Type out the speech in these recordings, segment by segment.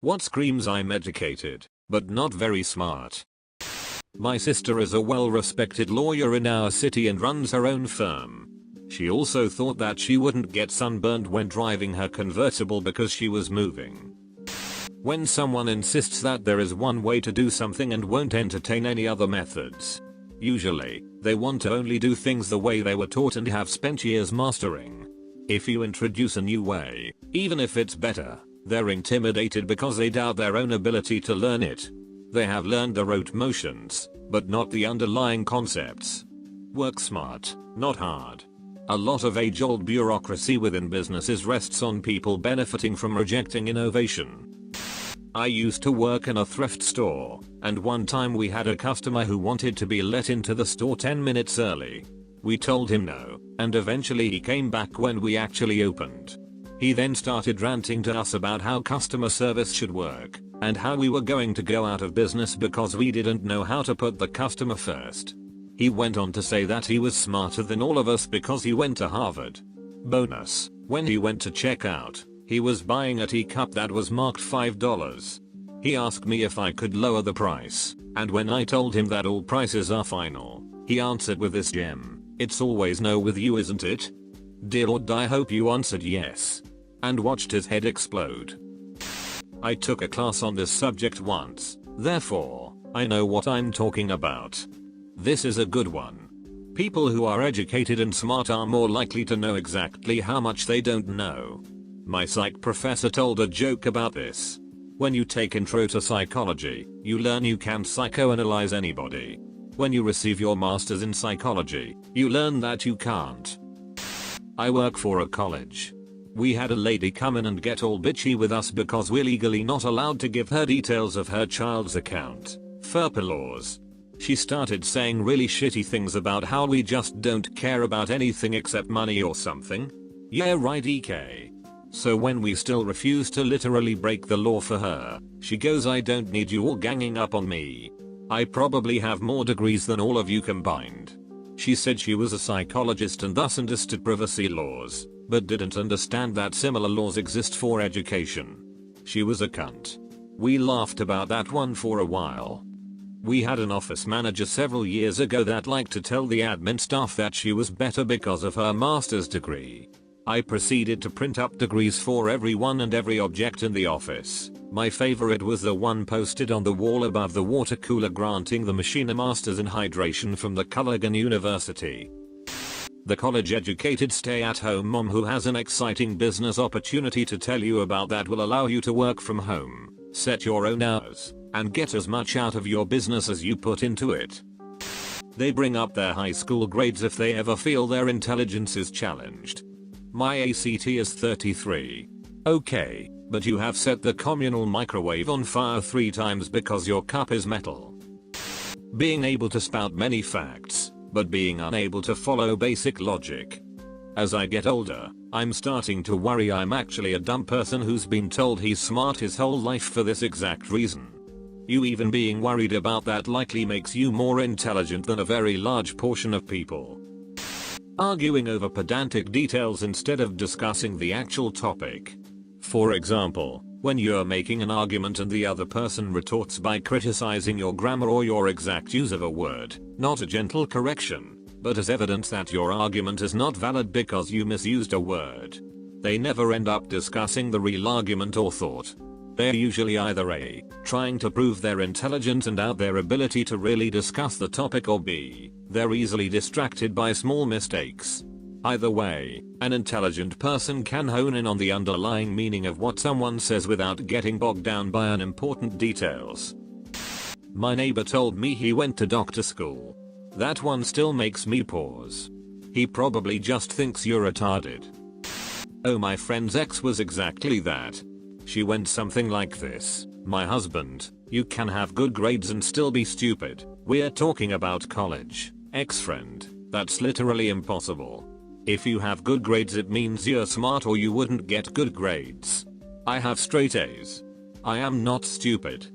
What screams I'm educated, but not very smart. My sister is a well-respected lawyer in our city and runs her own firm. She also thought that she wouldn't get sunburned when driving her convertible because she was moving. When someone insists that there is one way to do something and won't entertain any other methods, usually, they want to only do things the way they were taught and have spent years mastering. If you introduce a new way, even if it's better, they're intimidated because they doubt their own ability to learn it. They have learned the rote motions, but not the underlying concepts. Work smart, not hard. A lot of age-old bureaucracy within businesses rests on people benefiting from rejecting innovation. I used to work in a thrift store, and one time we had a customer who wanted to be let into the store 10 minutes early. We told him no, and eventually he came back when we actually opened. He then started ranting to us about how customer service should work, and how we were going to go out of business because we didn't know how to put the customer first. He went on to say that he was smarter than all of us because he went to Harvard. Bonus, when he went to check out, he was buying a teacup that was marked $5. He asked me if I could lower the price, and when I told him that all prices are final, he answered with this gem, "It's always no with you, isn't it?" Dear Lord, I hope you answered yes. And watched his head explode. I took a class on this subject once, therefore, I know what I'm talking about. This is a good one. People who are educated and smart are more likely to know exactly how much they don't know. My psych professor told a joke about this. When you take intro to psychology, you learn you can psychoanalyze anybody. When you receive your master's in psychology, you learn that you can't. I work for a college. We had a lady come in and get all bitchy with us because we're legally not allowed to give her details of her child's account. FERPA laws. She started saying really shitty things about how we just don't care about anything except money or something. Yeah right EK. So when we still refuse to literally break the law for her, she goes, "I don't need you all ganging up on me. I probably have more degrees than all of you combined." She said she was a psychologist and thus understood privacy laws, but didn't understand that similar laws exist for education. She was a cunt. We laughed about that one for a while. We had an office manager several years ago that liked to tell the admin staff that she was better because of her master's degree. I proceeded to print up degrees for everyone and every object in the office. My favorite was the one posted on the wall above the water cooler granting the machine a master's in hydration from the Culligan University. The college-educated stay-at-home mom who has an exciting business opportunity to tell you about that will allow you to work from home, set your own hours, and get as much out of your business as you put into it. They bring up their high school grades if they ever feel their intelligence is challenged. My ACT is 33. Okay, but you have set the communal microwave on fire 3 times because your cup is metal. Being able to spout many facts, but being unable to follow basic logic. As I get older, I'm starting to worry I'm actually a dumb person who's been told he's smart his whole life for this exact reason. You even being worried about that likely makes you more intelligent than a very large portion of people. Arguing over pedantic details instead of discussing the actual topic. For example, when you're making an argument and the other person retorts by criticizing your grammar or your exact use of a word, not a gentle correction, but as evidence that your argument is not valid because you misused a word. They never end up discussing the real argument or thought. They're usually either A, trying to prove their intelligence and doubt their ability to really discuss the topic, or B, they're easily distracted by small mistakes. Either way, an intelligent person can hone in on the underlying meaning of what someone says without getting bogged down by unimportant details. My neighbor told me he went to doctor school. That one still makes me pause. He probably just thinks you're retarded. Oh, my friend's ex was exactly that. She went something like this: "My husband, you can have good grades and still be stupid. We're talking about college. Ex-friend, that's literally impossible. If you have good grades it means you're smart or you wouldn't get good grades. I have straight A's. I am not stupid."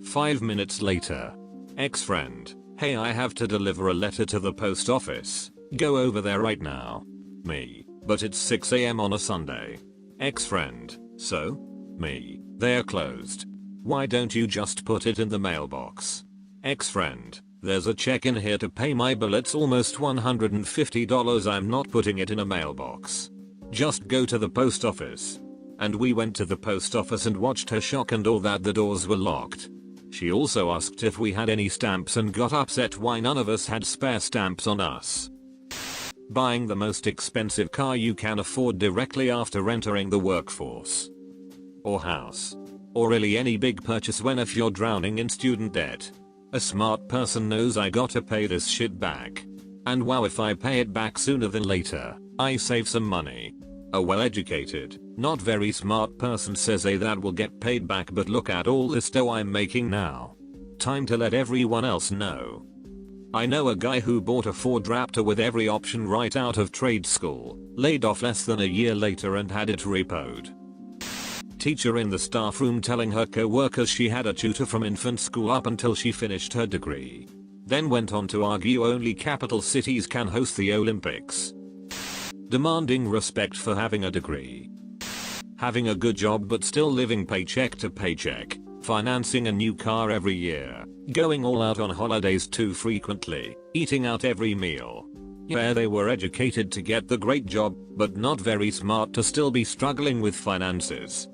5 minutes later. Ex-friend, "Hey, I have to deliver a letter to the post office. Go over there right now." Me, "But it's 6 AM on a Sunday." Ex-friend, "So?" Me, "They're closed." Why don't you just put it in the mailbox? Ex-friend, there's a check in here to pay my bill. It's almost $150. I'm not putting it in a mailbox. Just go to the post office. And we went to the post office and watched her shock and awe that the doors were locked. She also asked if we had any stamps and got upset why none of us had spare stamps on us. Buying the most expensive car you can afford directly after entering the workforce. Or house. Or really any big purchase when if you're drowning in student debt. A smart person knows I gotta pay this shit back. And wow, if I pay it back sooner than later, I save some money. A well-educated, not very smart person says that will get paid back, but look at all this dough I'm making now. Time to let everyone else know. I know a guy who bought a Ford Raptor with every option right out of trade school, laid off less than a year later and had it repoed. Teacher in the staff room telling her co-workers she had a tutor from infant school up until she finished her degree. Then went on to argue only capital cities can host the Olympics. Demanding respect for having a degree. Having a good job but still living paycheck to paycheck. Financing a new car every year. Going all out on holidays too frequently. Eating out every meal. Yeah, they were educated to get the great job, but not very smart to still be struggling with finances.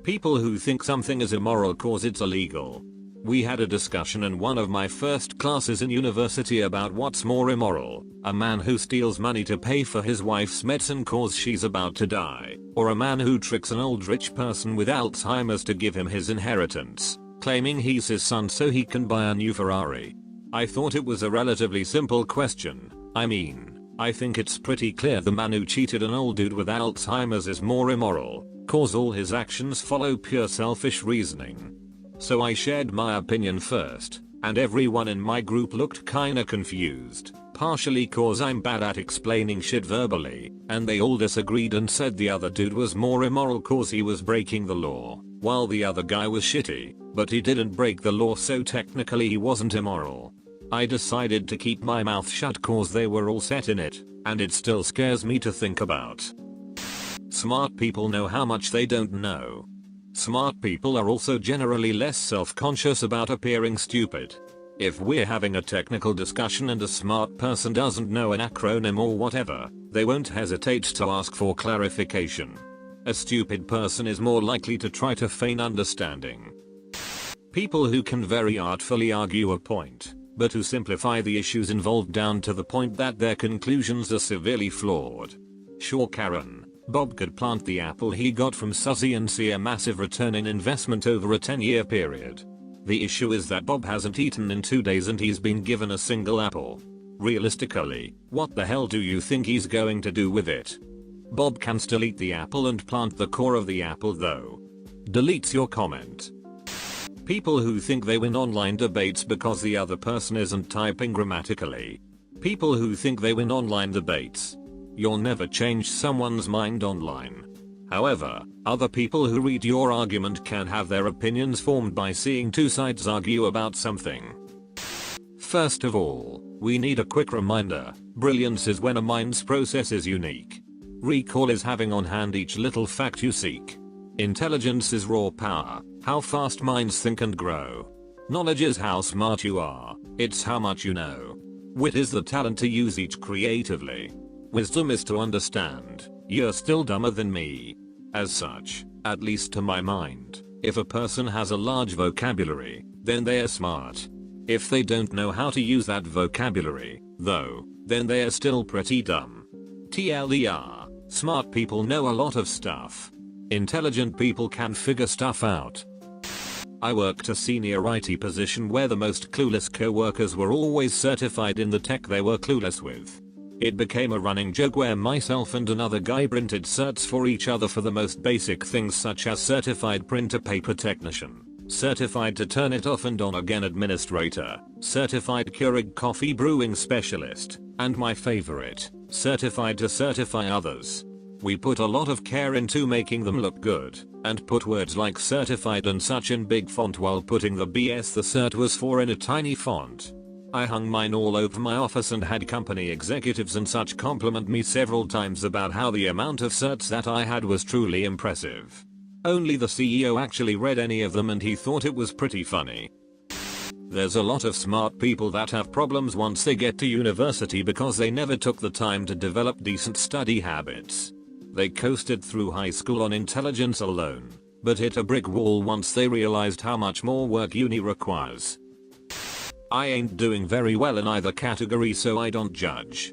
People who think something is immoral cause it's illegal. We had a discussion in one of my first classes in university about what's more immoral, a man who steals money to pay for his wife's medicine cause she's about to die, or a man who tricks an old rich person with Alzheimer's to give him his inheritance, claiming he's his son so he can buy a new Ferrari. I thought it was a relatively simple question. I think it's pretty clear the man who cheated an old dude with Alzheimer's is more immoral, cause all his actions follow pure selfish reasoning. So I shared my opinion first, and everyone in my group looked kinda confused, partially cause I'm bad at explaining shit verbally, and they all disagreed and said the other dude was more immoral cause he was breaking the law, while the other guy was shitty, but he didn't break the law so technically he wasn't immoral. I decided to keep my mouth shut cause they were all set in it, and it still scares me to think about. Smart people know how much they don't know. Smart people are also generally less self-conscious about appearing stupid. If we're having a technical discussion and a smart person doesn't know an acronym or whatever, they won't hesitate to ask for clarification. A stupid person is more likely to try to feign understanding. People who can very artfully argue a point, but who simplify the issues involved down to the point that their conclusions are severely flawed. Sure, Karen. Bob could plant the apple he got from Suzy and see a massive return in investment over a 10-year period. The issue is that Bob hasn't eaten in 2 days and he's been given a single apple. Realistically, what the hell do you think he's going to do with it? Bob can still eat the apple and plant the core of the apple though. Deletes your comment. People who think they win online debates because the other person isn't typing grammatically. People who think they win online debates. You'll never change someone's mind online. However, other people who read your argument can have their opinions formed by seeing two sides argue about something. First of all, we need a quick reminder. Brilliance is when a mind's process is unique. Recall is having on hand each little fact you seek. Intelligence is raw power, how fast minds think and grow. Knowledge is how smart you are, it's how much you know. Wit is the talent to use each creatively. Wisdom is to understand, you're still dumber than me. As such, at least to my mind, if a person has a large vocabulary, then they are smart. If they don't know how to use that vocabulary, though, then they are still pretty dumb. TLDR, smart people know a lot of stuff. Intelligent people can figure stuff out. I worked a senior IT position where the most clueless co-workers were always certified in the tech they were clueless with. It became a running joke where myself and another guy printed certs for each other for the most basic things such as certified printer paper technician, certified to turn it off and on again administrator, certified Keurig coffee brewing specialist, and my favorite, certified to certify others. We put a lot of care into making them look good, and put words like certified and such in big font while putting the BS the cert was for in a tiny font. I hung mine all over my office and had company executives and such compliment me several times about how the amount of certs that I had was truly impressive. Only the CEO actually read any of them and he thought it was pretty funny. There's a lot of smart people that have problems once they get to university because they never took the time to develop decent study habits. They coasted through high school on intelligence alone, but hit a brick wall once they realized how much more work uni requires. I ain't doing very well in either category, so I don't judge.